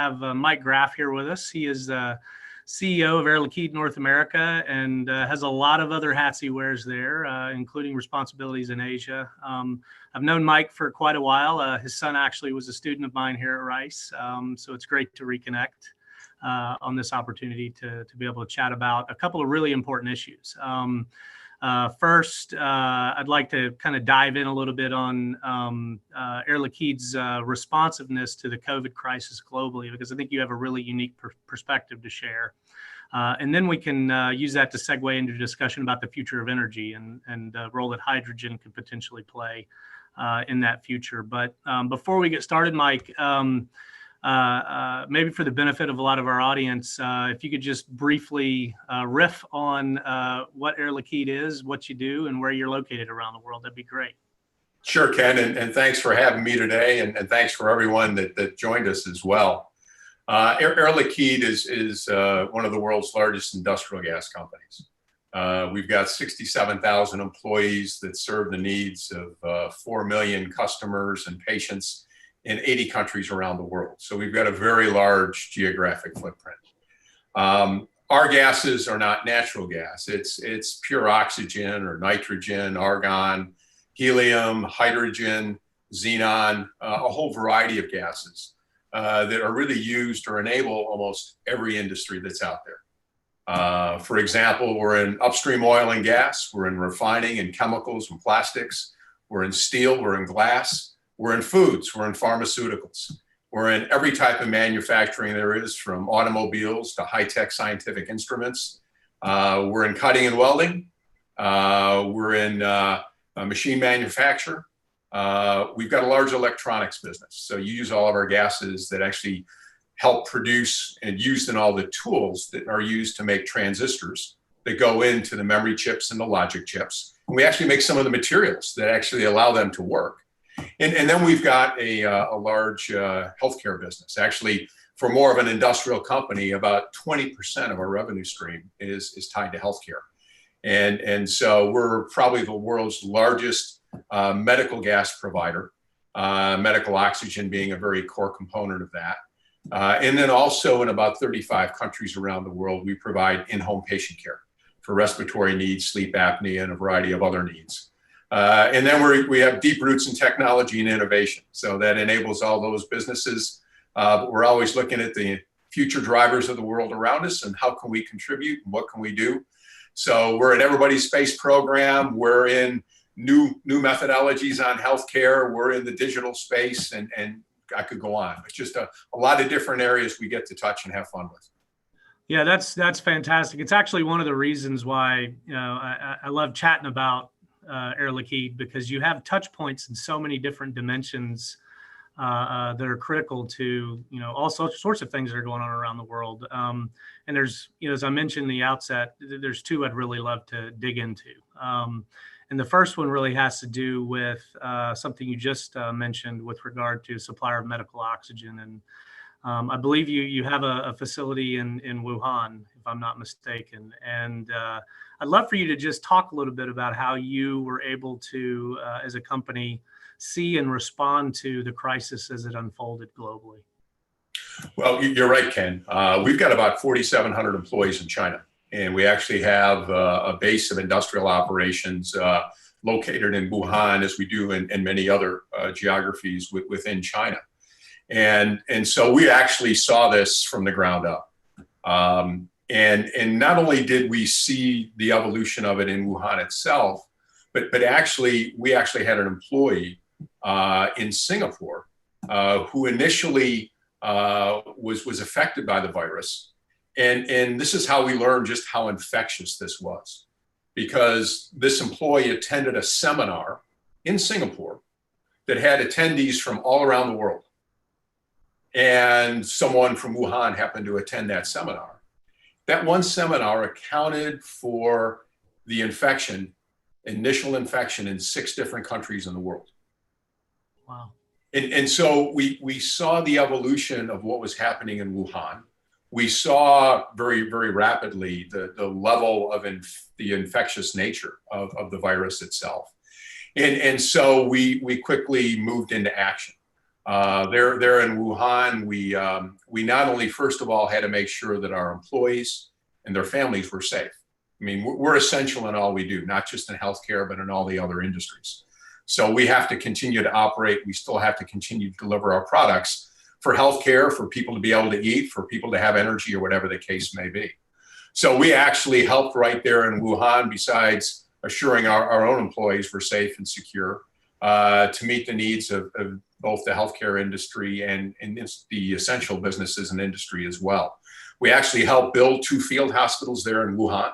have Mike Graff here with us. He is CEO of Air Liquide North America and has a lot of other hats he wears there, including responsibilities in Asia. I've known Mike for quite a while. His son actually was a student of mine here at Rice, so it's great to reconnect on this opportunity to be able to chat about a couple of really important issues. First, I'd like to kind of dive in a little bit on Air Liquide's responsiveness to the COVID crisis globally, because I think you have a really unique perspective to share. And then we can use that to segue into a discussion about the future of energy and the role that hydrogen could potentially play in that future. But before we get started, Mike, maybe for the benefit of a lot of our audience, if you could just briefly riff on what Air Liquide is, what you do, and where you're located around the world, that'd be great. Sure, Ken, and thanks for having me today, and thanks for everyone that joined us as well. Air Liquide is one of the world's largest industrial gas companies. We've got 67,000 employees that serve the needs of 4 million customers and patients in 80 countries around the world. So we've got a very large geographic footprint. Our gases are not natural gas. It's pure oxygen or nitrogen, argon, helium, hydrogen, xenon, a whole variety of gases that are really used to enable almost every industry that's out there. For example, we're in upstream oil and gas, we're in refining and chemicals and plastics, we're in steel, we're in glass, we're in foods, we're in pharmaceuticals. We're in every type of manufacturing there is, from automobiles to high-tech scientific instruments. We're in cutting and welding. We're in machine manufacture. We've got a large electronics business. So you use all of our gases that actually help produce and used in all the tools that are used to make transistors that go into the memory chips and the logic chips. And we actually make some of the materials that actually allow them to work. And then we've got a large healthcare business. Actually, for more of an industrial company, about 20% of our revenue stream is tied to healthcare. And so we're probably the world's largest medical gas provider, medical oxygen being a very core component of that. And then also in about 35 countries around the world, we provide in-home patient care for respiratory needs, sleep apnea, and a variety of other needs. And then we have deep roots in technology and innovation. So that enables all those businesses. But we're always looking at the future drivers of the world around us and how can we contribute and what can we do. So we're in everybody's space program. We're in new methodologies on healthcare. We're in the digital space, and I could go on. It's just a lot of different areas we get to touch and have fun with. Yeah, that's fantastic. It's actually one of the reasons why I love chatting about Air Liquide, because you have touch points in so many different dimensions that are critical to all sorts of things that are going on around the world. And there's, as I mentioned in the outset, there's two I'd really love to dig into. And the first one really has to do with something you just mentioned with regard to supplier of medical oxygen. And I believe you have a facility in Wuhan, if I'm not mistaken. And I'd love for you to just talk a little bit about how you were able to, as a company, see and respond to the crisis as it unfolded globally. Well, you're right, Ken. We've got about 4,700 employees in China, and we actually have a base of industrial operations located in Wuhan, as we do in many other geographies within China. And so we actually saw this from the ground up. And not only did we see the evolution of it in Wuhan itself, but actually we actually had an employee in Singapore who initially was affected by the virus. And this is how we learned just how infectious this was, because this employee attended a seminar in Singapore that had attendees from all around the world. And someone from Wuhan happened to attend that seminar. That one seminar accounted for the initial infection in 6 different countries in the world. Wow. And so we saw the evolution of what was happening in Wuhan. We saw very, very rapidly the level of the infectious nature of the virus itself. And so we quickly moved into action. There in Wuhan, we not only, first of all, had to make sure that our employees and their families were safe. I mean, we're essential in all we do, not just in healthcare, but in all the other industries. So we have to continue to operate. We still have to continue to deliver our products for healthcare, for people to be able to eat, for people to have energy, or whatever the case may be. So we actually helped right there in Wuhan, besides assuring our own employees were safe and secure, to meet the needs of both the healthcare industry and the essential businesses and industry as well. We actually helped build 2 field hospitals there in Wuhan.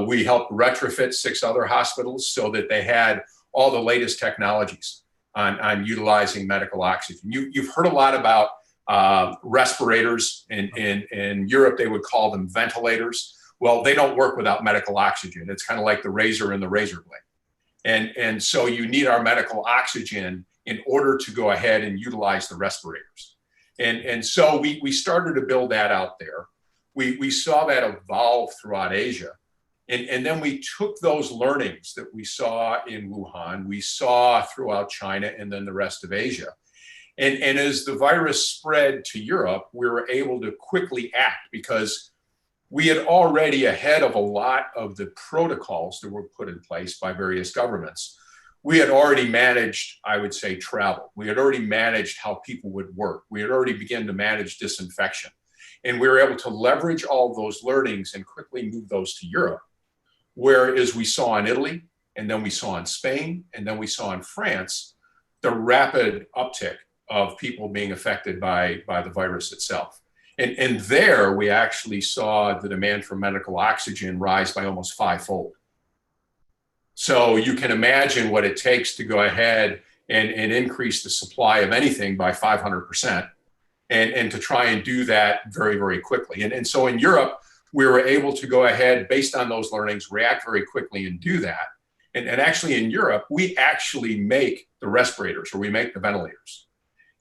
We helped retrofit 6 other hospitals so that they had all the latest technologies on utilizing medical oxygen. You've heard a lot about respirators. In Europe, they would call them ventilators. Well, they don't work without medical oxygen. It's kind of like the razor and the razor blade. And so you need our medical oxygen in order to go ahead and utilize the respirators. And so we started to build that out there. We saw that evolve throughout Asia. And then we took those learnings that we saw in Wuhan, we saw throughout China and then the rest of Asia. And as the virus spread to Europe, we were able to quickly act because we had already, ahead of a lot of the protocols that were put in place by various governments, we had already managed, I would say, travel. We had already managed how people would work. We had already begun to manage disinfection. And we were able to leverage all those learnings and quickly move those to Europe. Whereas we saw in Italy, and then we saw in Spain, and then we saw in France, the rapid uptick of people being affected by the virus itself. And there we actually saw the demand for medical oxygen rise by almost 5-fold. So you can imagine what it takes to go ahead and increase the supply of anything by 500%, and to try and do that very, very quickly. And so in Europe, we were able to go ahead, based on those learnings, react very quickly and do that. And actually in Europe, we actually make the respirators, or we make the ventilators.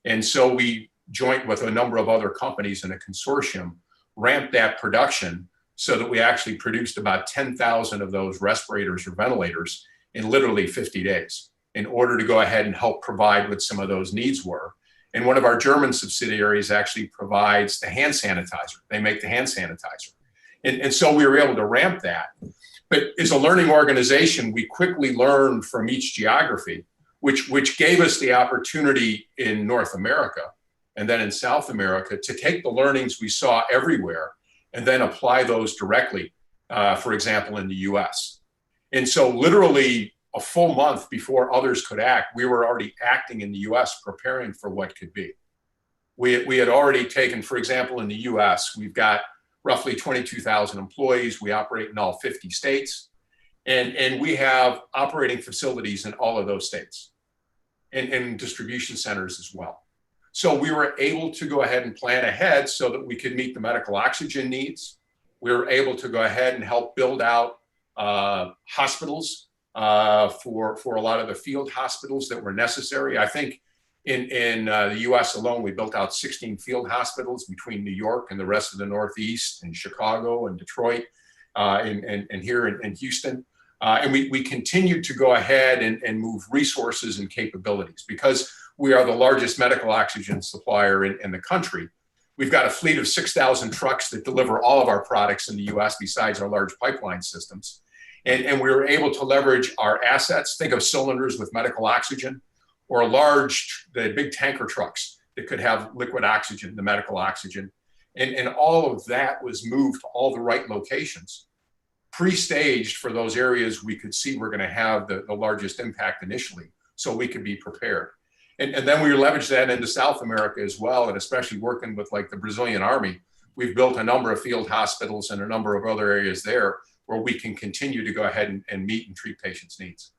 And so we, joint with a number of other companies in a consortium, ramped that production so that we actually produced about 10,000 of those respirators or ventilators in literally 50 days in order to go ahead and help provide what some of those needs were. And one of our German subsidiaries actually provides the hand sanitizer. They make the hand sanitizer. And so we were able to ramp that. But as a learning organization, we quickly learned from each geography, which gave us the opportunity in North America and then in South America to take the learnings we saw everywhere and then apply those directly, for example, in the US. And so literally a full month before others could act, we were already acting in the US, preparing for what could be. We had already taken, for example, in the US, we've got roughly 22,000 employees. We operate in all 50 states. And we have operating facilities in all of those states and distribution centers as well. So we were able to go ahead and plan ahead so that we could meet the medical oxygen needs. We were able to go ahead and help build out hospitals for a lot of the field hospitals that were necessary. I think in the US alone, we built out 16 field hospitals between New York and the rest of the Northeast, and Chicago and Detroit, and here in Houston. And we continued to go ahead and move resources and capabilities because we are the largest medical oxygen supplier in the country. We've got a fleet of 6,000 trucks that deliver all of our products in the US besides our large pipeline systems. And we were able to leverage our assets. Think of cylinders with medical oxygen, or the big tanker trucks that could have liquid oxygen, the medical oxygen. And all of that was moved to all the right locations, pre-staged for those areas we could see we're gonna have the largest impact initially, so we could be prepared. And then we leveraged that into South America as well, and especially working with like the Brazilian Army. We've built a number of field hospitals and a number of other areas there where we can continue to go ahead and meet and treat patients' needs.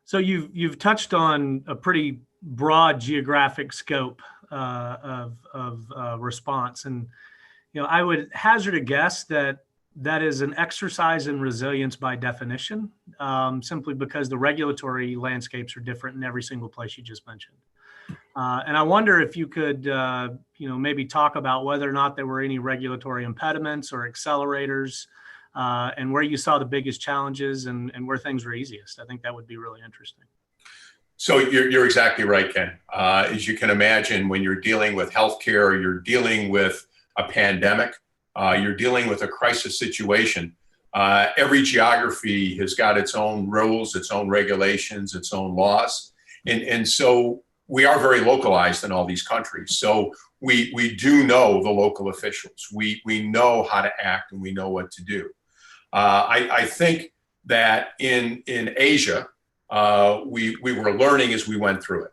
So you've touched on a pretty broad geographic scope of response, and I would hazard a guess that is an exercise in resilience by definition, simply because the regulatory landscapes are different in every single place you just mentioned. And I wonder if you could, maybe talk about whether or not there were any regulatory impediments or accelerators, and where you saw the biggest challenges and where things were easiest. I think that would be really interesting. So you're exactly right, Ken. As you can imagine, when you're dealing with healthcare, you're dealing with a pandemic, you're dealing with a crisis situation. Every geography has got its own rules, its own regulations, its own laws. And so we are very localized in all these countries. So we do know the local officials. We know how to act and we know what to do. I think that in Asia, we were learning as we went through it.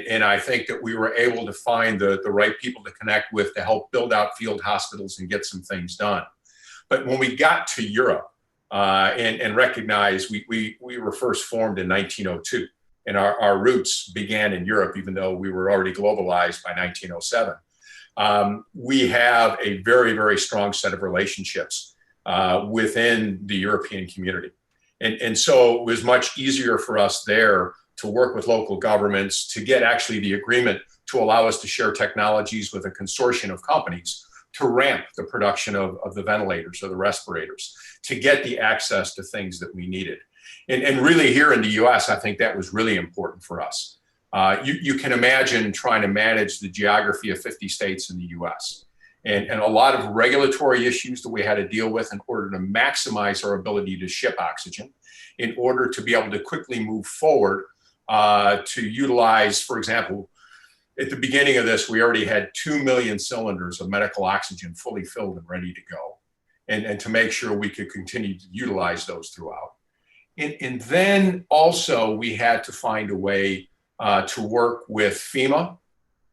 And I think that we were able to find the right people to connect with to help build out field hospitals and get some things done. But when we got to Europe and recognized we were first formed in 1902, and our roots began in Europe, even though we were already globalized by 1907. We have a very, very strong set of relationships within the European community. And so it was much easier for us there to work with local governments to get actually the agreement to allow us to share technologies with a consortium of companies to ramp the production of the ventilators or the respirators, to get the access to things that we needed. And really here in the US, I think that was really important for us. You can imagine trying to manage the geography of 50 states in the US and a lot of regulatory issues that we had to deal with in order to maximize our ability to ship oxygen, in order to be able to quickly move forward to utilize, for example, at the beginning of this, we already had 2 million cylinders of medical oxygen fully filled and ready to go, and to make sure we could continue to utilize those throughout. And then also we had to find a way to work with FEMA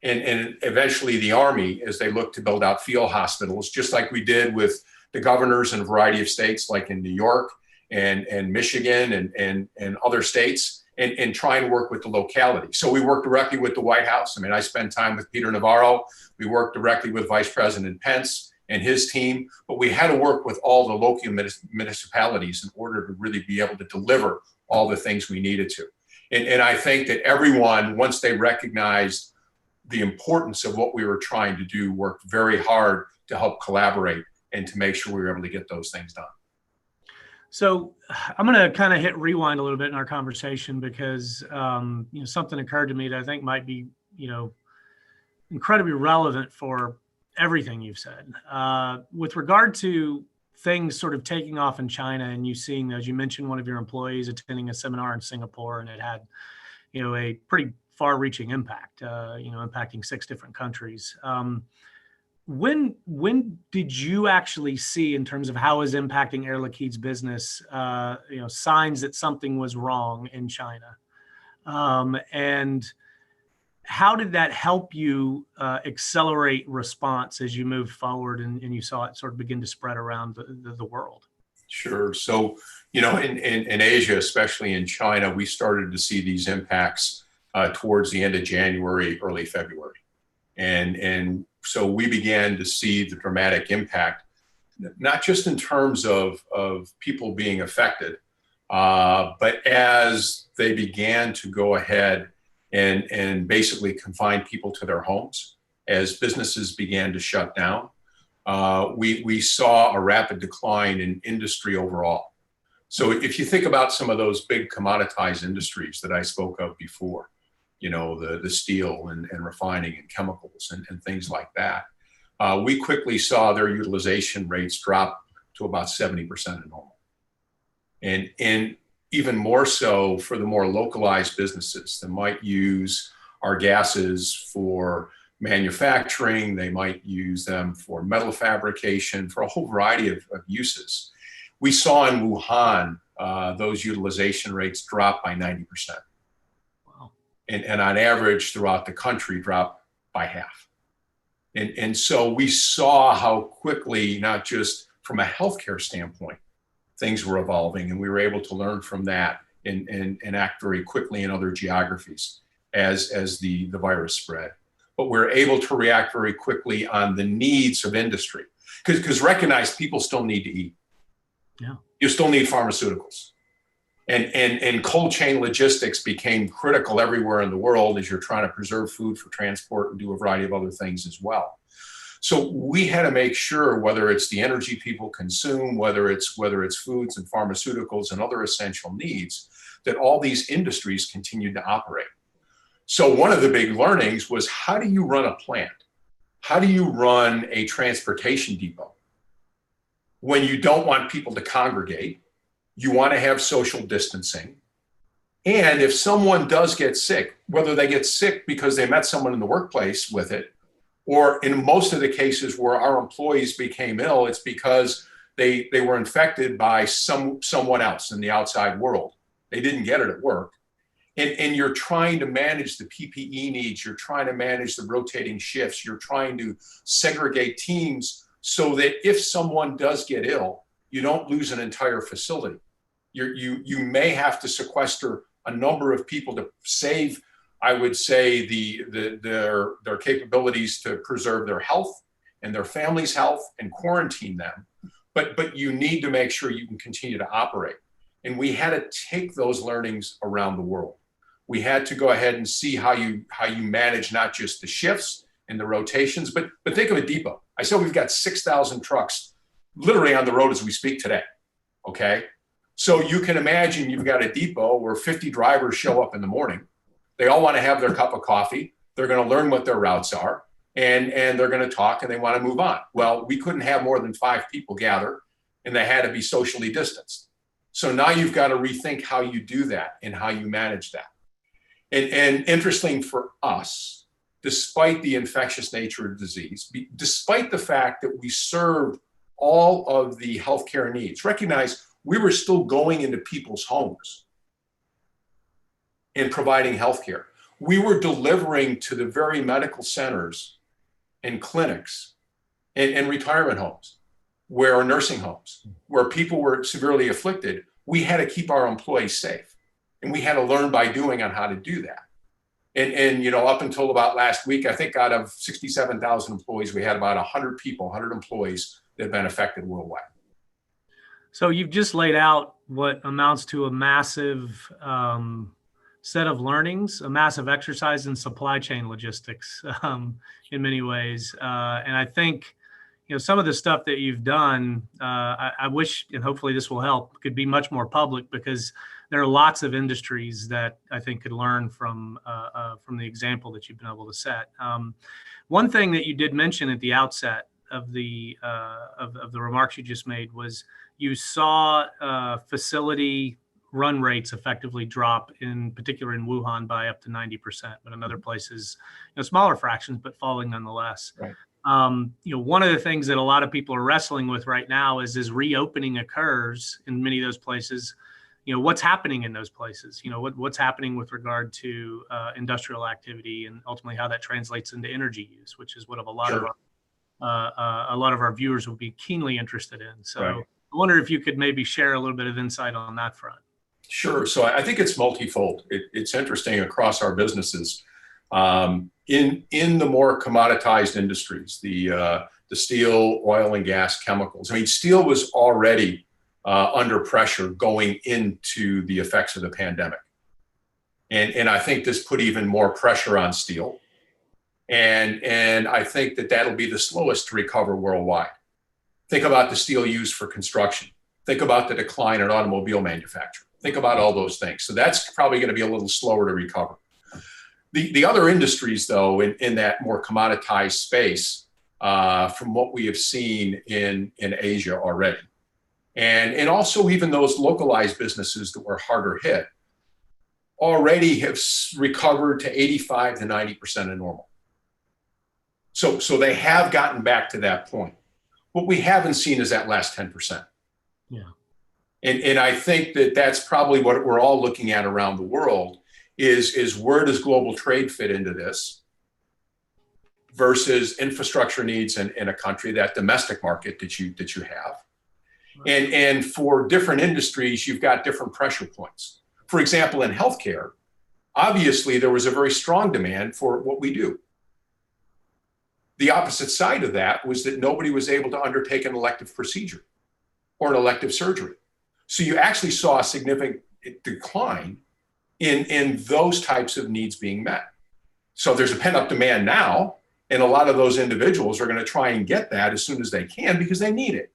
and eventually the Army as they look to build out field hospitals, just like we did with the governors in a variety of states, like in New York and Michigan and other states, and try and work with the locality. So we work directly with the White House. I mean, I spend time with Peter Navarro. We work directly with Vice President Pence and his team, but we had to work with all the local municipalities in order to really be able to deliver all the things we needed to. And I think that everyone, once they recognized the importance of what we were trying to do, worked very hard to help collaborate and to make sure we were able to get those things done. So I'm going to kind of hit rewind a little bit in our conversation because something occurred to me that I think might be incredibly relevant for everything you've said. With regard to things sort of taking off in China and you seeing, as you mentioned, one of your employees attending a seminar in Singapore, and it had a pretty far-reaching impact, impacting 6 different countries. When did you actually see, in terms of how it was impacting Air Liquide's business, signs that something was wrong in China? And how did that help you accelerate response as you moved forward and you saw it sort of begin to spread around the world? Sure. So, in Asia, especially in China, we started to see these impacts towards the end of January, early February. And so we began to see the dramatic impact, not just in terms of people being affected, but as they began to go ahead and basically confine people to their homes, as businesses began to shut down, we saw a rapid decline in industry overall. So if you think about some of those big commoditized industries that I spoke of before, the steel and refining and chemicals and things like that, we quickly saw their utilization rates drop to about 70% of normal. And even more so for the more localized businesses that might use our gases for manufacturing, they might use them for metal fabrication, for a whole variety of uses. We saw in Wuhan, those utilization rates drop by 90%. And on average throughout the country drop by half. And so we saw how quickly, not just from a healthcare standpoint, things were evolving, and we were able to learn from that and act very quickly in other geographies as the virus spread. But we're able to react very quickly on the needs of industry, because recognize people still need to eat. Yeah. You still need pharmaceuticals. And cold chain logistics became critical everywhere in the world as you're trying to preserve food for transport and do a variety of other things as well. So we had to make sure, whether it's the energy people consume, whether it's foods and pharmaceuticals and other essential needs, that all these industries continued to operate. So one of the big learnings was, how do you run a plant? How do you run a transportation depot when you don't want people to congregate? You want to have social distancing. And if someone does get sick, whether they get sick because they met someone in the workplace with it, or in most of the cases where our employees became ill, it's because they were infected by someone else in the outside world. They didn't get it at work. And you're trying to manage the PPE needs, you're trying to manage the rotating shifts, you're trying to segregate teams so that if someone does get ill, you don't lose an entire facility. You may have to sequester a number of people to save, I would say, their capabilities to preserve their health and their family's health and quarantine them. But you need to make sure you can continue to operate. And we had to take those learnings around the world. We had to go ahead and see how you manage not just the shifts and the rotations, but think of a depot. I said we've got 6,000 trucks literally on the road as we speak today, okay? So you can imagine you've got a depot where 50 drivers show up in the morning. They all want to have their cup of coffee. They're going to learn what their routes are, and they're going to talk, and they want to move on. Well, we couldn't have more than 5 people gather, and they had to be socially distanced. So now you've got to rethink how you do that and how you manage that. And interesting for us, despite the infectious nature of disease, despite the fact that we served all of the healthcare needs, recognize we were still going into people's homes and providing healthcare. We were delivering to the very medical centers and clinics and retirement homes, where nursing homes, where people were severely afflicted. We had to keep our employees safe. And we had to learn by doing on how to do that. And you know, up until about last week, I think out of 67,000 employees, we had about 100 employees that have been affected worldwide. So you've just laid out what amounts to a massive set of learnings, a massive exercise in supply chain logistics in many ways. And I think, you know, some of the stuff that you've done, I wish, and hopefully this will help, could be much more public, because there are lots of industries that I think could learn from the example that you've been able to set. One thing that you did mention at the outset of the remarks you just made was you saw facility run rates effectively drop, in particular in Wuhan, by up to 90%, but in other places, you know, smaller fractions, but falling nonetheless. Right. You know, one of the things that a lot of people are wrestling with right now is, as reopening occurs in many of those places, you know, what's happening in those places, you know, what's happening with regard to industrial activity, and ultimately how that translates into energy use, which is what a lot Sure. of our viewers will be keenly interested in. So Right. I wonder if you could maybe share a little bit of insight on that front. Sure. So I think it's multifold. It's interesting across our businesses. In the more commoditized industries, the steel, oil and gas, chemicals. I mean, steel was already under pressure going into the effects of the pandemic. And I think this put even more pressure on steel. And I think that that'll be the slowest to recover worldwide. Think about the steel used for construction. Think about the decline in automobile manufacturing. Think about all those things. So that's probably going to be a little slower to recover. The other industries, though, in that more commoditized space, from what we have seen in Asia already, and also even those localized businesses that were harder hit, already have recovered to 85 to 90% of normal. So they have gotten back to that point. What we haven't seen is that last 10%. Yeah. And I think that that's probably what we're all looking at around the world is where does global trade fit into this versus infrastructure needs in a country, that domestic market that you have. Right. And for different industries, you've got different pressure points. For example, in healthcare, obviously there was a very strong demand for what we do. The opposite side of that was that nobody was able to undertake an elective procedure or an elective surgery. So you actually saw a significant decline in those types of needs being met. So there's a pent-up demand now, and a lot of those individuals are going to try and get that as soon as they can because they need it.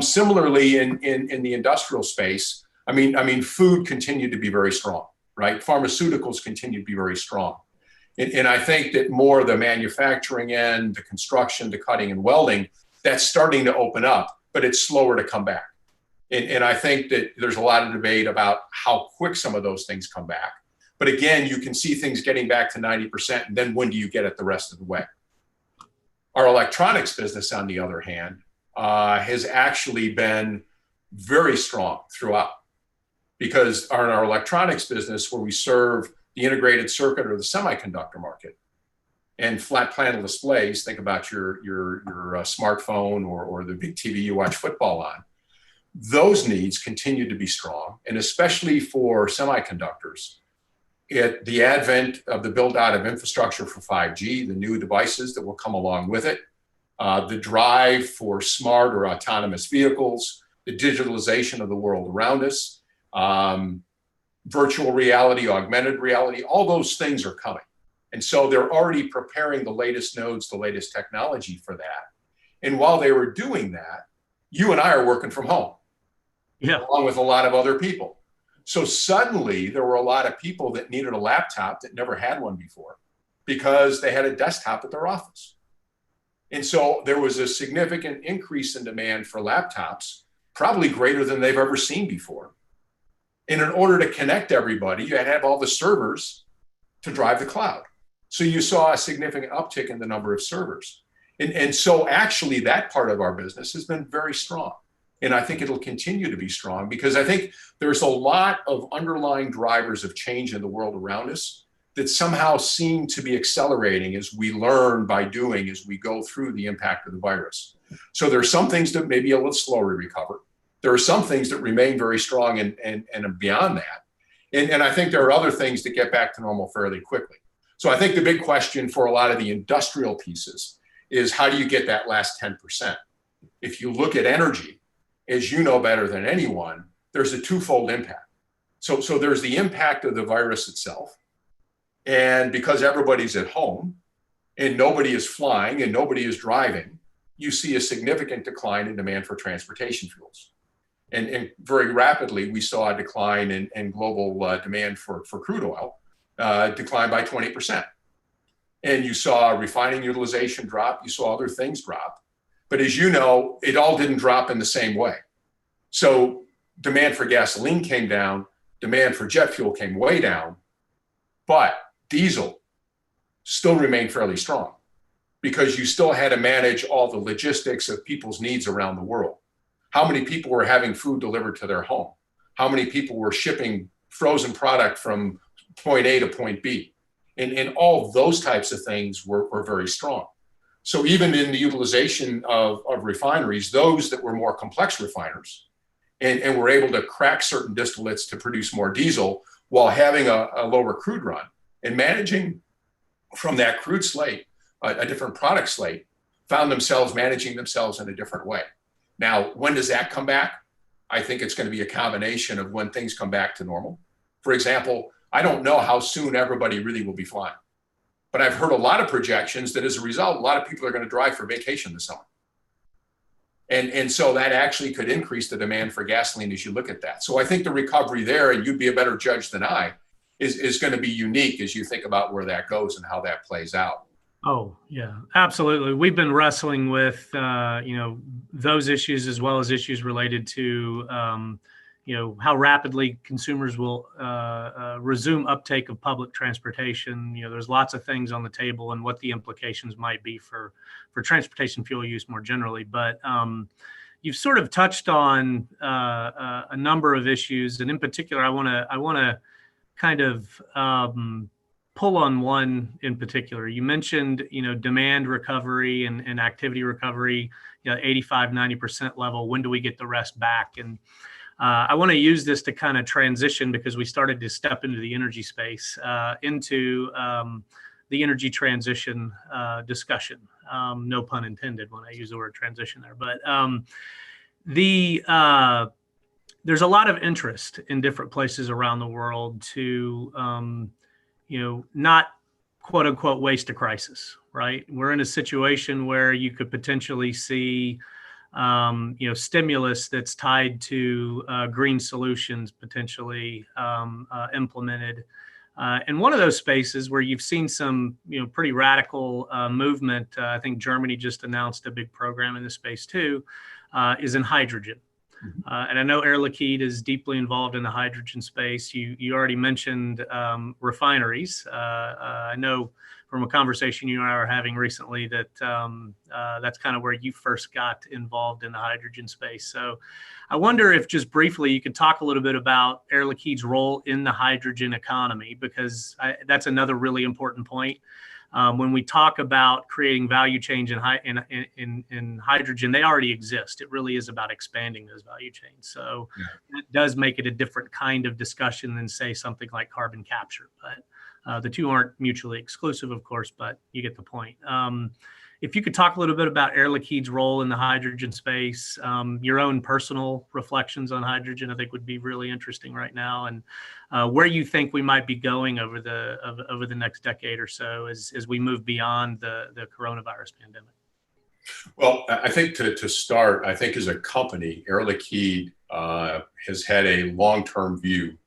Similarly, in the industrial space, I mean, food continued to be very strong, right? Pharmaceuticals continued to be very strong. And I think that more the manufacturing end, the construction, the cutting and welding, that's starting to open up, but it's slower to come back. And I think that there's a lot of debate about how quick some of those things come back. But again, you can see things getting back to 90%, and then when do you get it the rest of the way? Our electronics business, on the other hand, has actually been very strong throughout, because in our electronics business, where we serve the integrated circuit or the semiconductor market and flat panel displays, think about your smartphone or the big TV you watch football on, those needs continue to be strong. And especially for semiconductors, the advent of the build out of infrastructure for 5G, the new devices that will come along with it, the drive for smart or autonomous vehicles, the digitalization of the world around us, virtual reality, augmented reality, all those things are coming. And so they're already preparing the latest nodes, the latest technology for that. And while they were doing that, you and I are working from home, along with a lot of other people. So suddenly there were a lot of people that needed a laptop that never had one before because they had a desktop at their office. And so there was a significant increase in demand for laptops, probably greater than they've ever seen before. And in order to connect everybody, you had to have all the servers to drive the cloud. So you saw a significant uptick in the number of servers. And so actually that part of our business has been very strong. And I think it'll continue to be strong because I think there's a lot of underlying drivers of change in the world around us that somehow seem to be accelerating as we learn by doing, as we go through the impact of the virus. So there are some things that may be a little slower to recover. There are some things that remain very strong and beyond that. And I think there are other things that get back to normal fairly quickly. So I think the big question for a lot of the industrial pieces is how do you get that last 10%? If you look at energy, as you know better than anyone, there's a twofold impact. So there's the impact of the virus itself. And because everybody's at home and nobody is flying and nobody is driving, you see a significant decline in demand for transportation fuels. And very rapidly, we saw a decline in global demand for crude oil, decline by 20%. And you saw refining utilization drop, you saw other things drop. But as you know, it all didn't drop in the same way. So demand for gasoline came down, demand for jet fuel came way down, but diesel still remained fairly strong because you still had to manage all the logistics of people's needs around the world. How many people were having food delivered to their home? How many people were shipping frozen product from point A to point B? And all those types of things were very strong. So even in the utilization of refineries, those that were more complex refiners and were able to crack certain distillates to produce more diesel while having a lower crude run and managing from that crude slate, a different product slate, found themselves managing themselves in a different way. Now, when does that come back? I think it's going to be a combination of when things come back to normal. For example, I don't know how soon everybody really will be flying. But I've heard a lot of projections that as a result, a lot of people are going to drive for vacation this summer. And so that actually could increase the demand for gasoline as you look at that. So I think the recovery there, and you'd be a better judge than I, is going to be unique as you think about where that goes and how that plays out. Oh, yeah, absolutely. We've been wrestling with, those issues as well as issues related to, how rapidly consumers will resume uptake of public transportation. There's lots of things on the table and what the implications might be for transportation fuel use more generally. But you've sort of touched on a number of issues, and in particular, I want to kind of pull on one in particular. You mentioned, demand recovery and activity recovery, 85, 90% level. When do we get the rest back? And I want to use this to kind of transition, because we started to step into the energy space, into the energy transition discussion. No pun intended when I use the word transition there. But there's a lot of interest in different places around the world to, not quote unquote waste a crisis, right? We're in a situation where you could potentially see stimulus that's tied to green solutions potentially implemented. And one of those spaces where you've seen some, pretty radical movement, I think Germany just announced a big program in this space too, is in hydrogen. And I know Air Liquide is deeply involved in the hydrogen space. You already mentioned refineries. I know from a conversation you and I were having recently that that's kind of where you first got involved in the hydrogen space. So I wonder if just briefly you could talk a little bit about Air Liquide's role in the hydrogen economy, because that's another really important point. When we talk about creating value chains in hydrogen, they already exist. It really is about expanding those value chains. So that does make it a different kind of discussion than, say, something like carbon capture. But the two aren't mutually exclusive, of course, but you get the point. If you could talk a little bit about Air Liquide's role in the hydrogen space, your own personal reflections on hydrogen, I think would be really interesting right now, and where you think we might be going over the next decade or so as we move beyond the coronavirus pandemic. Well, I think to start, I think as a company, Air Liquide has had a long-term view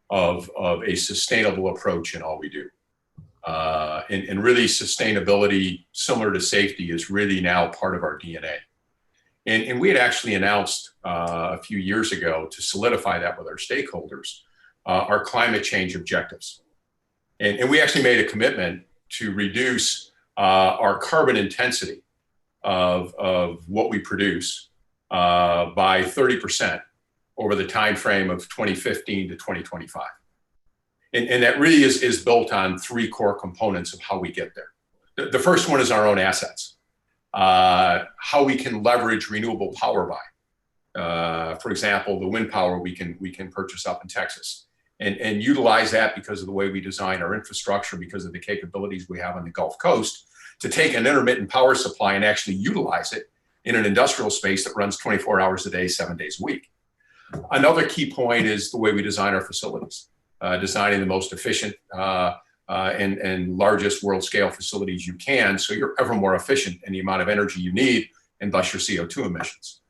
of a sustainable approach in all we do. And really sustainability, similar to safety, is really now part of our DNA. And we had actually announced a few years ago, to solidify that with our stakeholders, our climate change objectives. And we actually made a commitment to reduce our carbon intensity of what we produce by 30% over the time frame of 2015 to 2025. And that really is built on three core components of how we get there. The first one is our own assets, how we can leverage renewable power by, for example, the wind power we can purchase up in Texas, and utilize that because of the way we design our infrastructure, because of the capabilities we have on the Gulf Coast, to take an intermittent power supply and actually utilize it in an industrial space that runs 24 hours a day, 7 days a week. Another key point is the way we design our facilities. Designing the most efficient and largest world scale facilities you can, so you're ever more efficient in the amount of energy you need, and thus your CO2 emissions.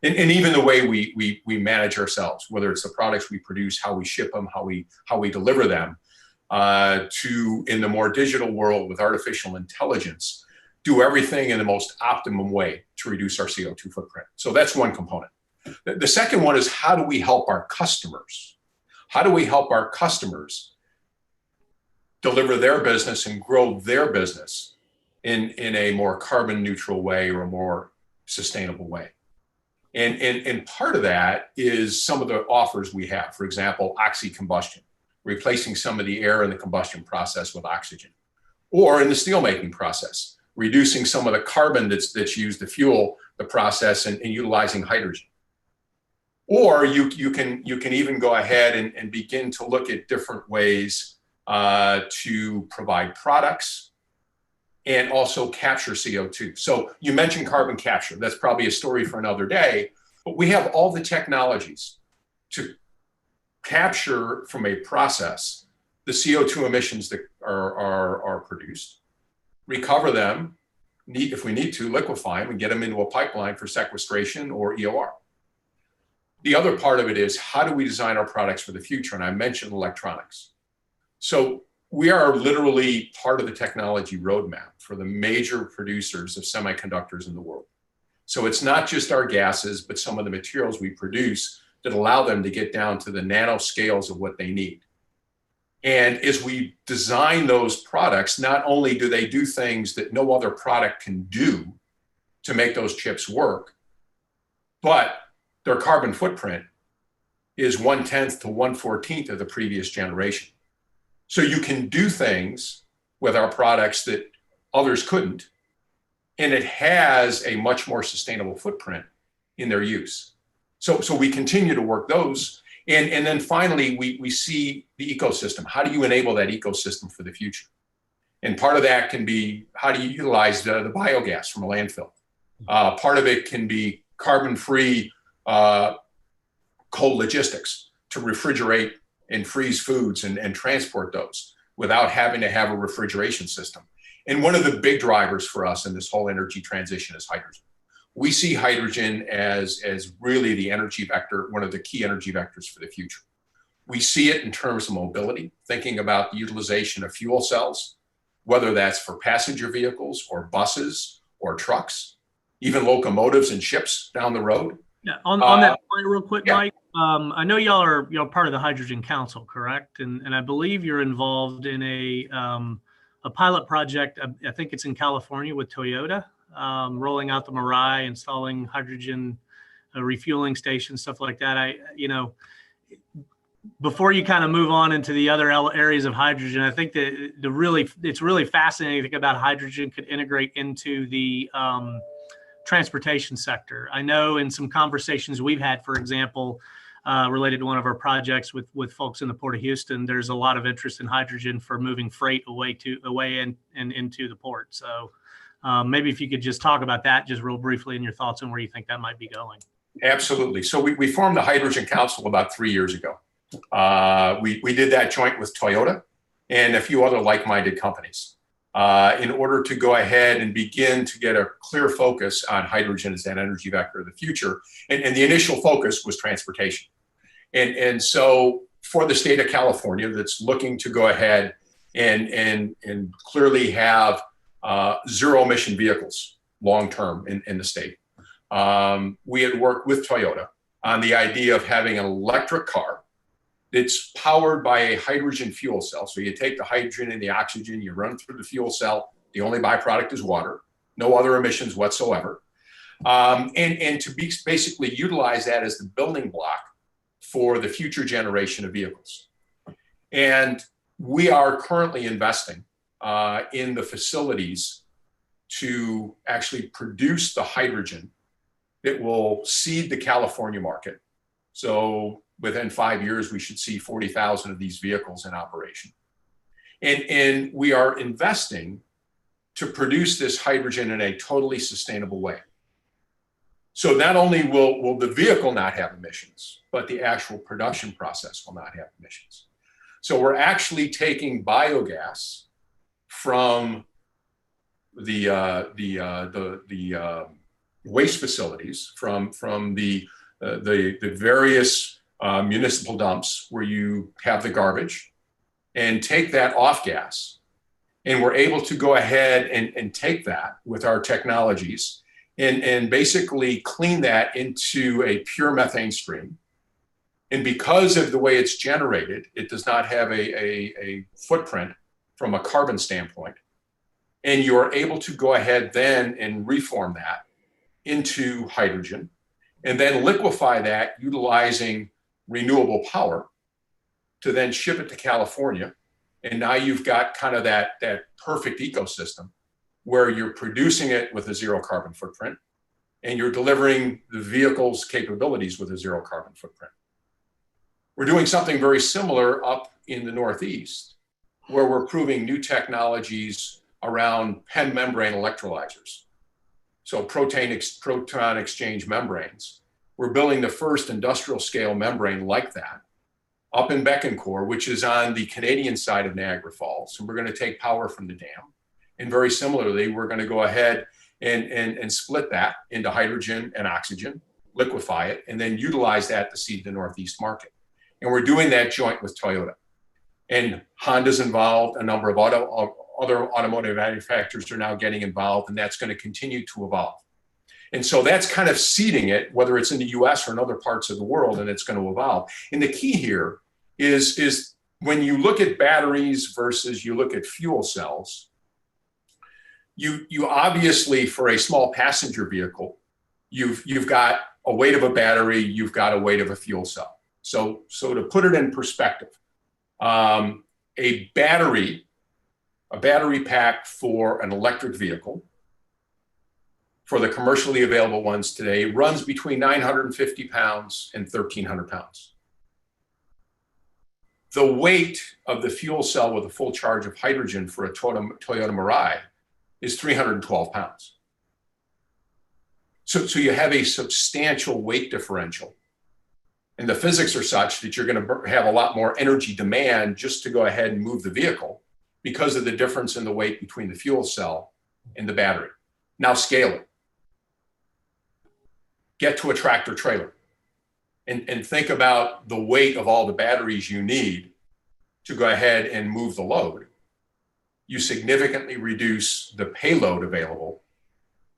And even the way we manage ourselves, whether it's the products we produce, how we ship them, how we deliver them, to, in the more digital world with artificial intelligence, do everything in the most optimum way to reduce our CO2 footprint. So that's one component. The second one is, how do we help our customers? How do we help our customers deliver their business and grow their business in a more carbon neutral way, or a more sustainable way? And part of that is some of the offers we have. For example, oxy-combustion, replacing some of the air in the combustion process with oxygen. Or in the steelmaking process, reducing some of the carbon that's used to fuel the process and utilizing hydrogen. Or you can even go ahead and begin to look at different ways to provide products and also capture CO2. So you mentioned carbon capture. That's probably a story for another day, but we have all the technologies to capture from a process the CO2 emissions that are produced, recover them, if we need to, liquefy them and get them into a pipeline for sequestration or EOR. The other part of it is, how do we design our products for the future? And I mentioned electronics. So we are literally part of the technology roadmap for the major producers of semiconductors in the world. So it's not just our gases, but some of the materials we produce that allow them to get down to the nanoscales of what they need. And as we design those products, not only do they do things that no other product can do to make those chips work, but their carbon footprint is 1/10 to 1/14 of the previous generation. So you can do things with our products that others couldn't, and it has a much more sustainable footprint in their use. So we continue to work those. And then finally, we see the ecosystem. How do you enable that ecosystem for the future? And part of that can be, how do you utilize the biogas from a landfill? Part of it can be carbon-free cold logistics to refrigerate and freeze foods and transport those without having to have a refrigeration system. And one of the big drivers for us in this whole energy transition is hydrogen. we see hydrogen as really the energy vector, one of the key energy vectors for the future. We see it in terms of mobility, thinking about the utilization of fuel cells, whether that's for passenger vehicles or buses or trucks, even locomotives and ships down the road. Yeah, on that point real quick, yeah. Mike, I know y'all are part of the Hydrogen Council, correct? And I believe you're involved in a pilot project. I think it's in California with Toyota, rolling out the Mirai, installing hydrogen refueling stations, stuff like that. Before you kind of move on into the other areas of hydrogen, I think that it's really fascinating to think about hydrogen could integrate into the transportation sector. I know in some conversations we've had, for example, related to one of our projects with folks in the Port of Houston, there's a lot of interest in hydrogen for moving freight away and into the port. So maybe if you could just talk about that just real briefly and your thoughts on where you think that might be going. Absolutely. So we formed the Hydrogen Council about 3 years ago. We did that joint with Toyota and a few other like-minded companies in order to go ahead and begin to get a clear focus on hydrogen as an energy vector of the future. And the initial focus was transportation. And so for the state of California that's looking to go ahead and clearly have zero emission vehicles long-term in the state, we had worked with Toyota on the idea of having an electric car that's powered by a hydrogen fuel cell. So you take the hydrogen and the oxygen, you run through the fuel cell. The only byproduct is water, no other emissions whatsoever. And to basically utilize that as the building block for the future generation of vehicles. And we are currently investing in the facilities to actually produce the hydrogen that will seed the California market. So within 5 years, we should see 40,000 of these vehicles in operation. And we are investing to produce this hydrogen in a totally sustainable way. So not only will the vehicle not have emissions, but the actual production process will not have emissions. So we're actually taking biogas from the waste facilities, from the various municipal dumps where you have the garbage, and take that off gas. And we're able to go ahead and take that with our technologies and basically clean that into a pure methane stream. And because of the way it's generated, it does not have a footprint from a carbon standpoint. And you're able to go ahead then and reform that into hydrogen and then liquefy that utilizing renewable power to then ship it to California. And now you've got kind of that perfect ecosystem where you're producing it with a zero carbon footprint and you're delivering the vehicle's capabilities with a zero carbon footprint. We're doing something very similar up in the Northeast, where we're proving new technologies around PEM membrane electrolyzers. So proton exchange membranes. We're building the first industrial scale membrane like that up in Bécancour, which is on the Canadian side of Niagara Falls. And we're going to take power from the dam. And very similarly, we're going to go ahead and split that into hydrogen and oxygen, liquefy it, and then utilize that to seed the Northeast market. And we're doing that joint with Toyota. And Honda's involved, a number of other automotive manufacturers are now getting involved, and that's going to continue to evolve. And so that's kind of seeding it, whether it's in the US or in other parts of the world, and it's going to evolve. And the key here is when you look at batteries versus you look at fuel cells, you obviously, for a small passenger vehicle, you've got a weight of a battery, you've got a weight of a fuel cell. So to put it in perspective, a battery pack for an electric vehicle, for the commercially available ones today, runs between 950 pounds and 1,300 pounds. The weight of the fuel cell with a full charge of hydrogen for a Toyota Mirai is 312 pounds. So you have a substantial weight differential. And the physics are such that you're going to have a lot more energy demand just to go ahead and move the vehicle because of the difference in the weight between the fuel cell and the battery. Now scale it. get to a tractor trailer and think about the weight of all the batteries you need to go ahead and move the load, you significantly reduce the payload available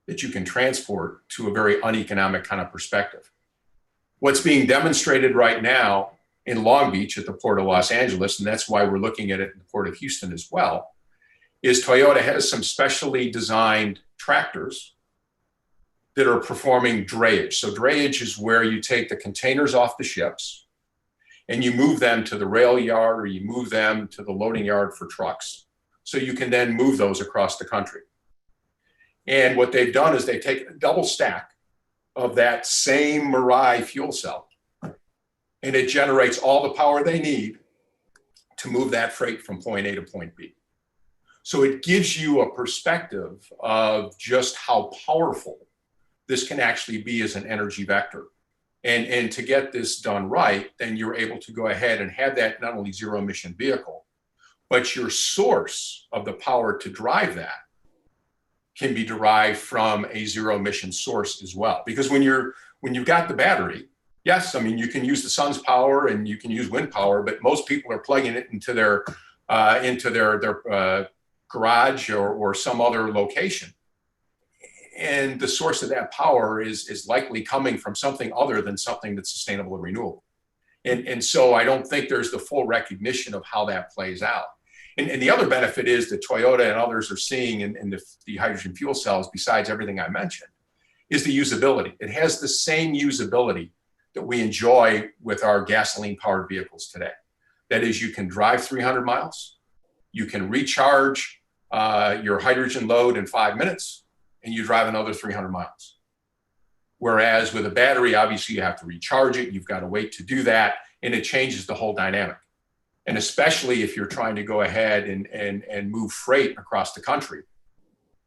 that you can transport to a very uneconomic kind of perspective. What's being demonstrated right now in Long Beach at the Port of Los Angeles, and that's why we're looking at it in the Port of Houston as well, is Toyota has some specially designed tractors that are performing drayage. So drayage is where you take the containers off the ships and you move them to the rail yard or you move them to the loading yard for trucks. So you can then move those across the country. And what they've done is they take a double stack of that same Mirai fuel cell, and it generates all the power they need to move that freight from point A to point B. So it gives you a perspective of just how powerful this can actually be as an energy vector. And to get this done right, then you're able to go ahead and have that not only zero emission vehicle, but your source of the power to drive that can be derived from a zero emission source as well. Because when you've got the battery, yes, I mean, you can use the sun's power and you can use wind power, but most people are plugging it into their garage or some other location. And the source of that power is likely coming from something other than something that's sustainable and renewable. And so I don't think there's the full recognition of how that plays out. And the other benefit is that Toyota and others are seeing in the hydrogen fuel cells, besides everything I mentioned, is the usability. It has the same usability that we enjoy with our gasoline-powered vehicles today. That is, you can drive 300 miles, you can recharge your hydrogen load in 5 minutes, and you drive another 300 miles. Whereas with a battery, obviously you have to recharge it, you've got to wait to do that, and it changes the whole dynamic. And especially if you're trying to go ahead and move freight across the country,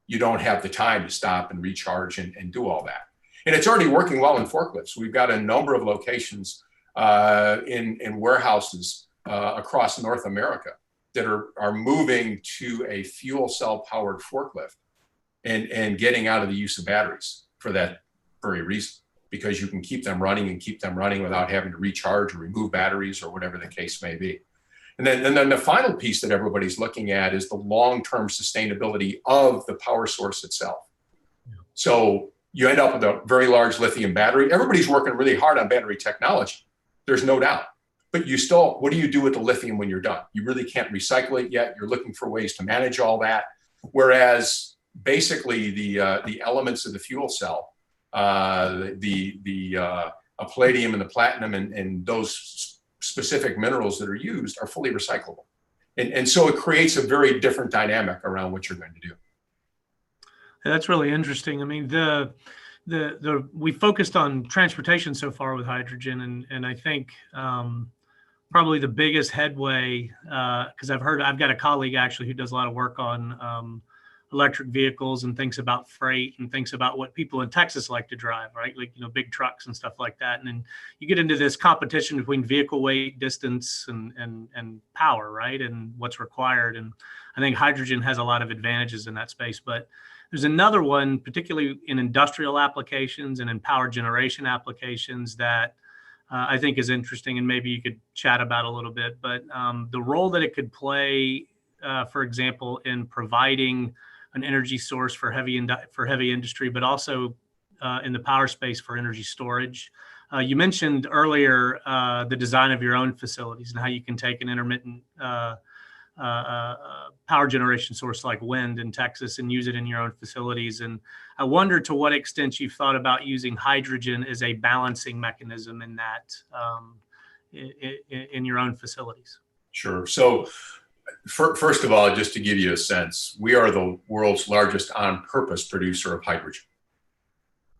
you don't have the time to stop and recharge and do all that. And it's already working well in forklifts. We've got a number of locations in warehouses across North America that are moving to a fuel cell powered forklift and getting out of the use of batteries for that very reason, because you can keep them running without having to recharge or remove batteries or whatever the case may be. And then the final piece that everybody's looking at is the long-term sustainability of the power source itself. Yeah. So you end up with a very large lithium battery. Everybody's working really hard on battery technology. There's no doubt. But you still, what do you do with the lithium when you're done? You really can't recycle it yet. You're looking for ways to manage all that. Whereas basically the elements of the fuel cell, the palladium and the platinum and those specific minerals that are used are fully recyclable. And so it creates a very different dynamic around what you're going to do. That's really interesting. I mean, we focused on transportation so far with hydrogen, and I think probably the biggest headway, because I've got a colleague actually who does a lot of work on electric vehicles and thinks about freight and thinks about what people in Texas like to drive, right? Like, big trucks and stuff like that. And then you get into this competition between vehicle weight, distance, and power, right? And what's required. And I think hydrogen has a lot of advantages in that space. But there's another one, particularly in industrial applications and in power generation applications, that I think is interesting, and maybe you could chat about a little bit. But the role that it could play, for example, in providing an energy source for heavy industry, but also in the power space for energy storage. You mentioned earlier the design of your own facilities and how you can take an intermittent power generation source like wind in Texas and use it in your own facilities. And I wonder to what extent you've thought about using hydrogen as a balancing mechanism in that in your own facilities. Sure. So first of all, just to give you a sense, we are the world's largest on-purpose producer of hydrogen.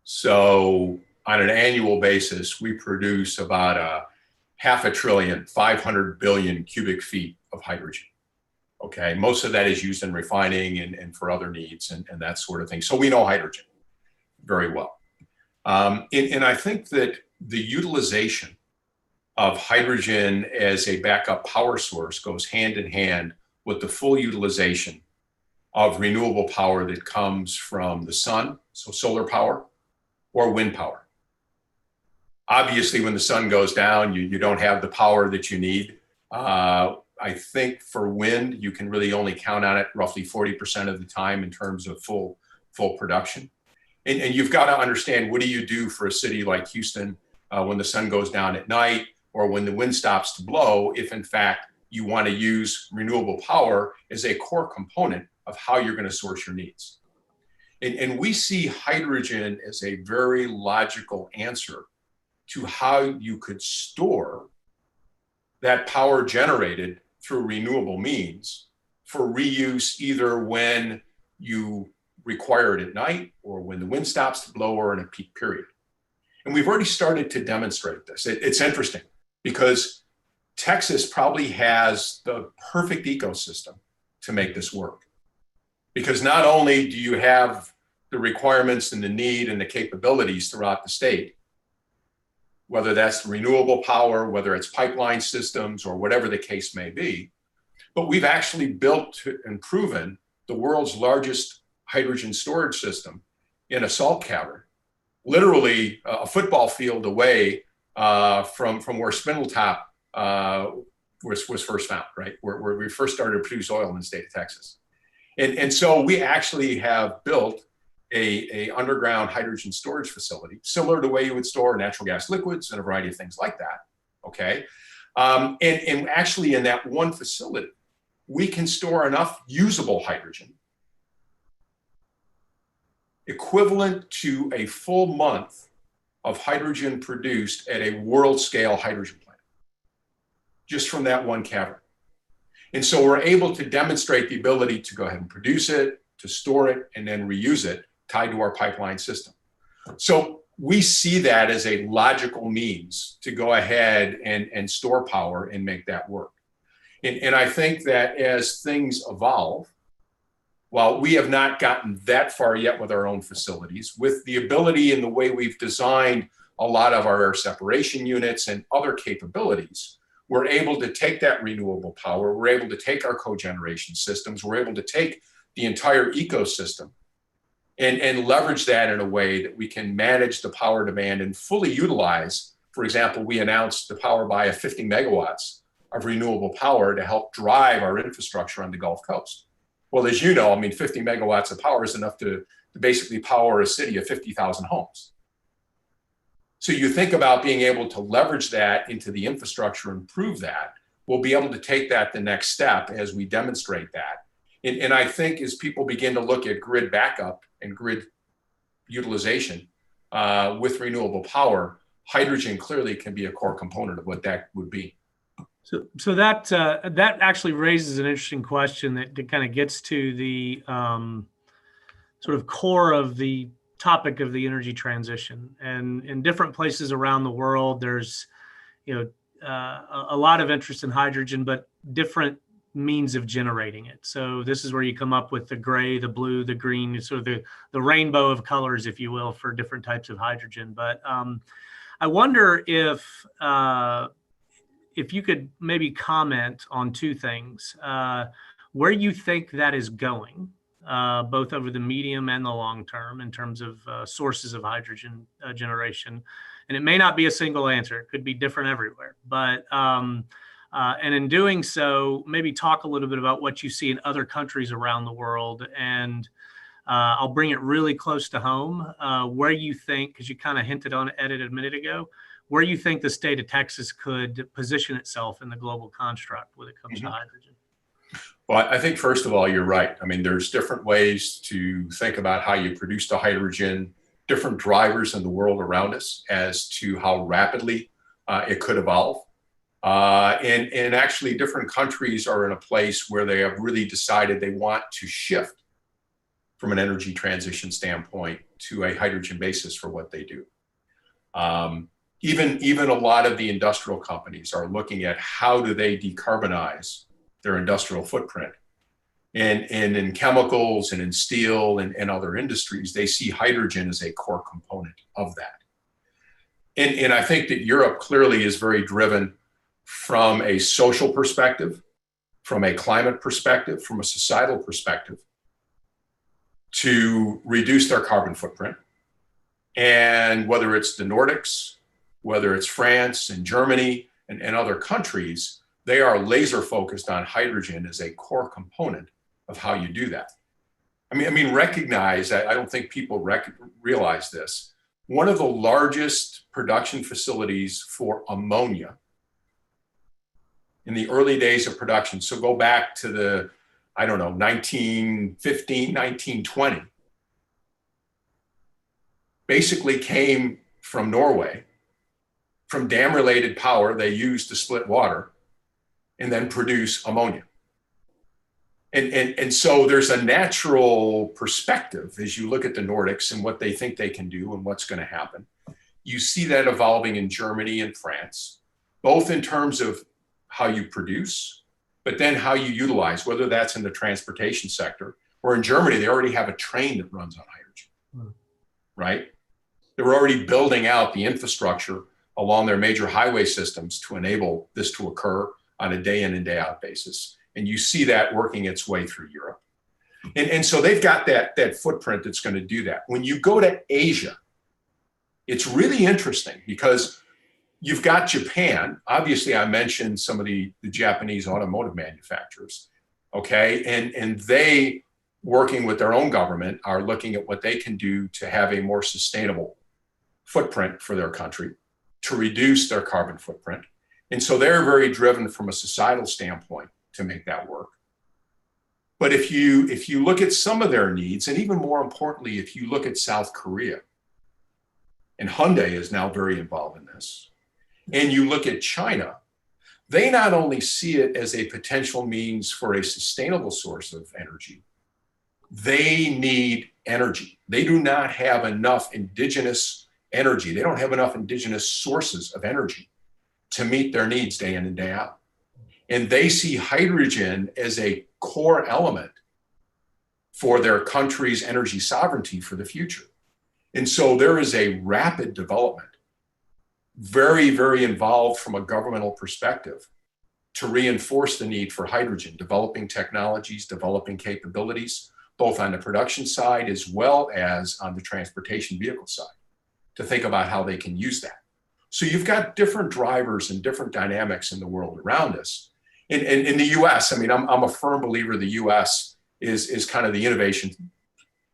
So on an annual basis, we produce about 500 billion cubic feet of hydrogen. Okay, most of that is used in refining and for other needs and that sort of thing. So we know hydrogen very well. And I think that the utilization of hydrogen as a backup power source goes hand in hand with the full utilization of renewable power that comes from the sun, so solar power, or wind power. Obviously, when the sun goes down, you don't have the power that you need. I think for wind, you can really only count on it roughly 40% of the time in terms of full production. And you've got to understand, what do you do for a city like Houston when the sun goes down at night or when the wind stops to blow, if in fact you want to use renewable power as a core component of how you're going to source your needs. And we see hydrogen as a very logical answer to how you could store that power generated through renewable means for reuse, either when you require it at night or when the wind stops to blow or in a peak period. And we've already started to demonstrate this. It's interesting because Texas probably has the perfect ecosystem to make this work. Because not only do you have the requirements and the need and the capabilities throughout the state, whether that's renewable power, whether it's pipeline systems or whatever the case may be, but we've actually built and proven the world's largest hydrogen storage system in a salt cavern, literally a football field away from where Spindletop was first found, right? Where we first started to produce oil in the state of Texas. And so we actually have built a underground hydrogen storage facility, similar to the way you would store natural gas liquids and a variety of things like that, okay? And actually in that one facility, we can store enough usable hydrogen equivalent to a full month of hydrogen produced at a world scale hydrogen plant, just from that one cavern. And so we're able to demonstrate the ability to go ahead and produce it, to store it, and then reuse it, tied to our pipeline system. So we see that as a logical means to go ahead and store power and make that work. And I think that as things evolve, while we have not gotten that far yet with our own facilities, with the ability and the way we've designed a lot of our air separation units and other capabilities, we're able to take that renewable power, we're able to take our cogeneration systems, we're able to take the entire ecosystem and leverage that in a way that we can manage the power demand and fully utilize. For example, we announced the power buy of 50 megawatts of renewable power to help drive our infrastructure on the Gulf Coast. Well, as you know, I mean, 50 megawatts of power is enough to basically power a city of 50,000 homes. So you think about being able to leverage that into the infrastructure and prove that, we'll be able to take that the next step as we demonstrate that. And I think as people begin to look at grid backup and grid utilization with renewable power, hydrogen clearly can be a core component of what that would be. So that actually raises an interesting question that kind of gets to the sort of core of the topic of the energy transition. And in different places around the world, there's a lot of interest in hydrogen, but different means of generating it. So this is where you come up with the gray, the blue, the green, sort of the rainbow of colors, if you will, for different types of hydrogen. But I wonder if you could maybe comment on two things, where you think that is going, both over the medium and the long term in terms of sources of hydrogen generation. And it may not be a single answer. It could be different everywhere. But and in doing so, maybe talk a little bit about what you see in other countries around the world. And I'll bring it really close to home, where you think, because you kind of hinted on it a minute ago, where you think the state of Texas could position itself in the global construct when it comes to hydrogen. Well, I think first of all, you're right. I mean, there's different ways to think about how you produce the hydrogen, different drivers in the world around us as to how rapidly it could evolve. And actually different countries are in a place where they have really decided they want to shift from an energy transition standpoint to a hydrogen basis for what they do. Even a lot of the industrial companies are looking at how do they decarbonize their industrial footprint. And in chemicals and in steel and other industries, they see hydrogen as a core component of that. And I think that Europe clearly is very driven from a social perspective, from a climate perspective, from a societal perspective, to reduce their carbon footprint. And whether it's the Nordics, whether it's France and Germany and other countries, they are laser focused on hydrogen as a core component of how you do that. I mean, recognize that I don't think people realize this. One of the largest production facilities for ammonia in the early days of production, so go back to the, I don't know, 1915, 1920, basically came from Norway, from dam-related power they used to split water and then produce ammonia. And so there's a natural perspective as you look at the Nordics and what they think they can do and what's going to happen. You see that evolving in Germany and France, both in terms of how you produce, but then how you utilize, whether that's in the transportation sector or in Germany, they already have a train that runs on hydrogen, right? They're already building out the infrastructure along their major highway systems to enable this to occur on a day in and day out basis. And you see that working its way through Europe. And so they've got that footprint that's going to do that. When you go to Asia, it's really interesting because you've got Japan. Obviously, I mentioned some of the Japanese automotive manufacturers, okay? And they, working with their own government, are looking at what they can do to have a more sustainable footprint for their country, to reduce their carbon footprint. And so they're very driven from a societal standpoint to make that work. But if you look at some of their needs, and even more importantly, if you look at South Korea, and Hyundai is now very involved in this, and you look at China, they not only see it as a potential means for a sustainable source of energy, they need energy. They do not have enough indigenous energy. They don't have enough indigenous sources of energy to meet their needs day in and day out. And they see hydrogen as a core element for their country's energy sovereignty for the future. And so there is a rapid development, very, very involved from a governmental perspective, to reinforce the need for hydrogen, developing technologies, developing capabilities, both on the production side as well as on the transportation vehicle side, to think about how they can use that. So you've got different drivers and different dynamics in the world around us. In the US, I mean, I'm a firm believer the US is kind of the innovation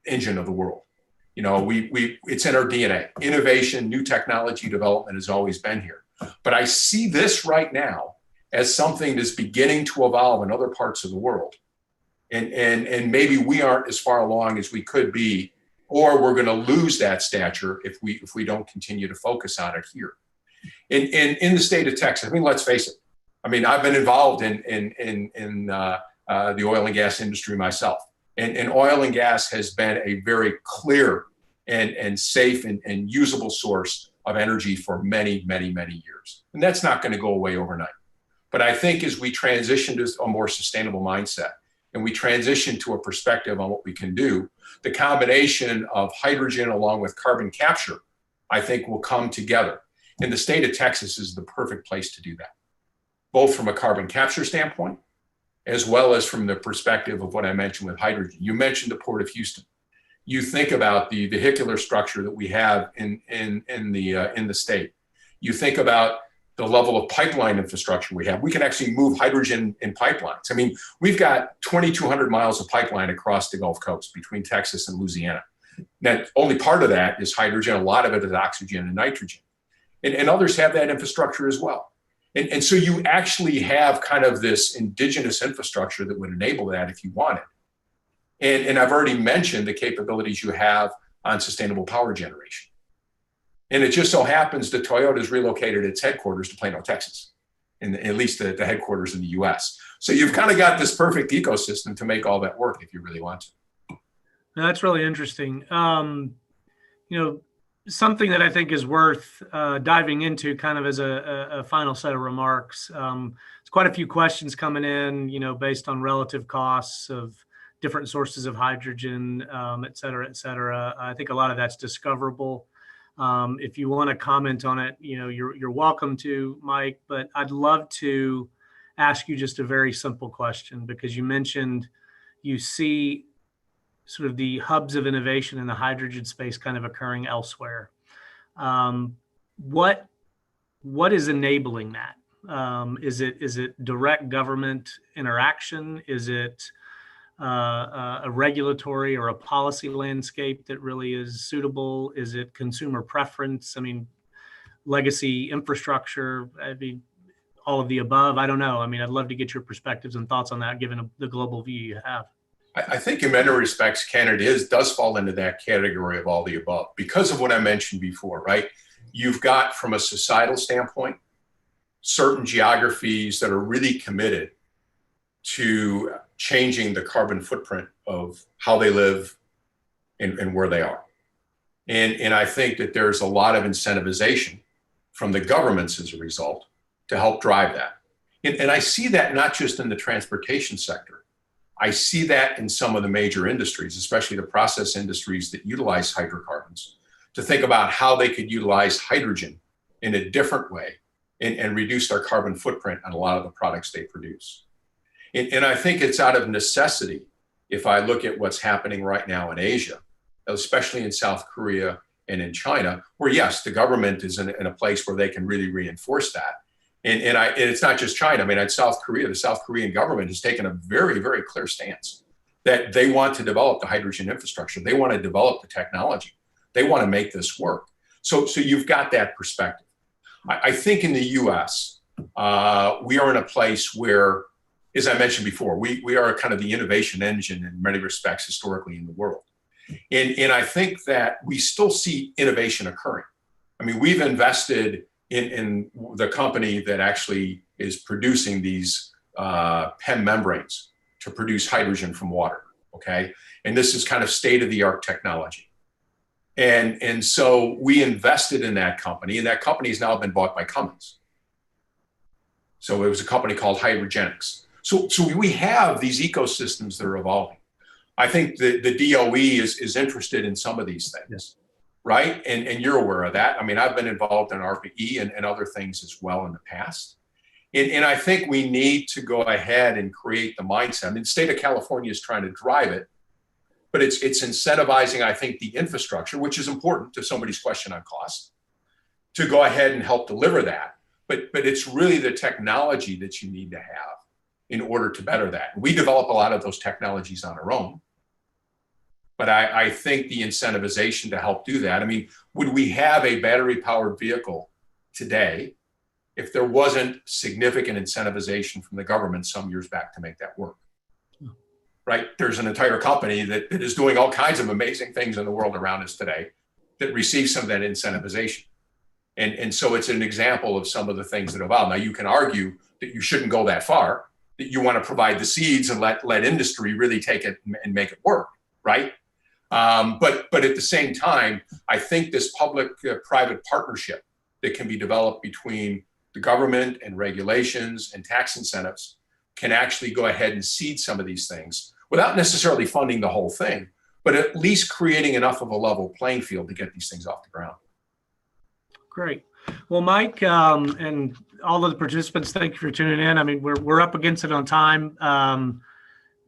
engine of the world. You know, it's in our DNA. Innovation, new technology development has always been here. But I see this right now as something that's beginning to evolve in other parts of the world. And maybe we aren't as far along as we could be, or we're going to lose that stature if we don't continue to focus on it here. In the state of Texas, I mean, let's face it. I mean, I've been involved in the oil and gas industry myself. And oil and gas has been a very clear and safe and usable source of energy for many, many, many years. And that's not going to go away overnight. But I think as we transition to a more sustainable mindset and we transition to a perspective on what we can do, the combination of hydrogen along with carbon capture, I think, will come together. And the state of Texas is the perfect place to do that, both from a carbon capture standpoint, as well as from the perspective of what I mentioned with hydrogen. You mentioned the Port of Houston. You think about the vehicular structure that we have in the state. You think about the level of pipeline infrastructure we have. We can actually move hydrogen in pipelines. I mean, we've got 2,200 miles of pipeline across the Gulf Coast between Texas and Louisiana. Now, only part of that is hydrogen. A lot of it is oxygen and nitrogen. And others have that infrastructure as well. And so you actually have kind of this indigenous infrastructure that would enable that if you wanted. And I've already mentioned the capabilities you have on sustainable power generation. And it just so happens that Toyota's relocated its headquarters to Plano, Texas, at least the headquarters in the US. So you've kind of got this perfect ecosystem to make all that work if you really want to. That's really interesting. Something that I think is worth diving into kind of as a final set of remarks. There's quite a few questions coming in, based on relative costs of different sources of hydrogen, et cetera, et cetera. I think a lot of that's discoverable. If you want to comment on it, you're welcome to, Mike, but I'd love to ask you just a very simple question, because you mentioned you see sort of the hubs of innovation in the hydrogen space kind of occurring elsewhere. What what is enabling that? Is it direct government interaction? Is it a regulatory or a policy landscape that really is suitable? Is it consumer preference? I mean, legacy infrastructure? I mean, all of the above. I don't know. I mean, I'd love to get your perspectives and thoughts on that, given the global view you have. I think in many respects, Canada does fall into that category of all the above because of what I mentioned before, right? You've got, from a societal standpoint, certain geographies that are really committed to changing the carbon footprint of how they live and where they are. And I think that there's a lot of incentivization from the governments as a result to help drive that. And I see that not just in the transportation sector. I see that in some of the major industries, especially the process industries that utilize hydrocarbons, to think about how they could utilize hydrogen in a different way and reduce their carbon footprint on a lot of the products they produce. And I think it's out of necessity, if I look at what's happening right now in Asia, especially in South Korea and in China, where yes, the government is in a place where they can really reinforce that. And it's not just China. I mean, in South Korea, the South Korean government has taken a very, very clear stance that they want to develop the hydrogen infrastructure. They want to develop the technology. They want to make this work. So you've got that perspective. I think in the US, we are in a place where, as I mentioned before, we are kind of the innovation engine in many respects historically in the world. And I think that we still see innovation occurring. I mean, we've invested in the company that actually is producing these PEM membranes to produce hydrogen from water, okay? And this is kind of state-of-the-art technology. And so we invested in that company, and that company has now been bought by Cummins. So it was a company called Hydrogenics. So we have these ecosystems that are evolving. I think the DOE is interested in some of these things. Yes. Right? And you're aware of that. I mean, I've been involved in RPE and other things as well in the past. And I think we need to go ahead and create the mindset. I mean, the state of California is trying to drive it, but it's incentivizing, I think, the infrastructure, which is important to somebody's question on cost, to go ahead and help deliver that. But it's really the technology that you need to have in order to better that. We develop a lot of those technologies on our own. But I think the incentivization to help do that, I mean, would we have a battery-powered vehicle today if there wasn't significant incentivization from the government some years back to make that work? Right? There's an entire company that is doing all kinds of amazing things in the world around us today that receives some of that incentivization. And so it's an example of some of the things that evolve. Now, you can argue that you shouldn't go that far, that you want to provide the seeds and let industry really take it and make it work, right? But at the same time, I think this public-private partnership that can be developed between the government and regulations and tax incentives can actually go ahead and seed some of these things without necessarily funding the whole thing, but at least creating enough of a level playing field to get these things off the ground. Great. Well, Mike, and all of the participants, thank you for tuning in. I mean, we're up against it on time.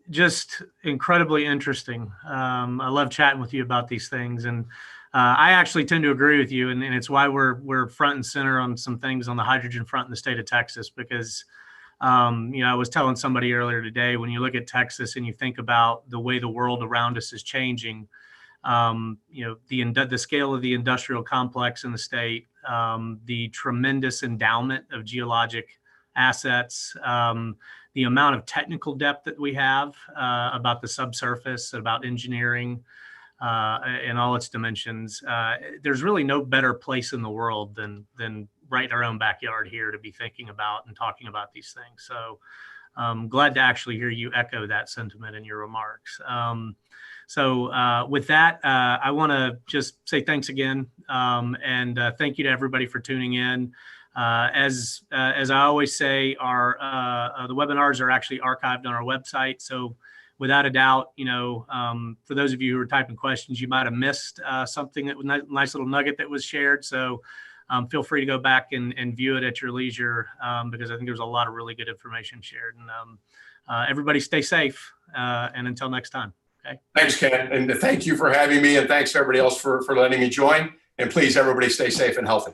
Just incredibly interesting. I love chatting with you about these things, and I actually tend to agree with you, and it's why we're front and center on some things on the hydrogen front in the state of Texas, because I was telling somebody earlier today, when you look at Texas and you think about the way the world around us is changing, the scale of the industrial complex in the state, the tremendous endowment of geologic assets, the amount of technical depth that we have about the subsurface, about engineering in all its dimensions. There's really no better place in the world than right in our own backyard here to be thinking about and talking about these things. So I'm glad to actually hear you echo that sentiment in your remarks. So with that, I want to just say thanks again, and thank you to everybody for tuning in. As I always say, the webinars are actually archived on our website. So without a doubt, for those of you who are typing questions, you might have missed something that was a nice little nugget that was shared. So feel free to go back and view it at your leisure, because I think there's a lot of really good information shared. And everybody stay safe, and until next time. Okay. Thanks, Ken. And thank you for having me. And thanks to everybody else for letting me join. And please, everybody stay safe and healthy.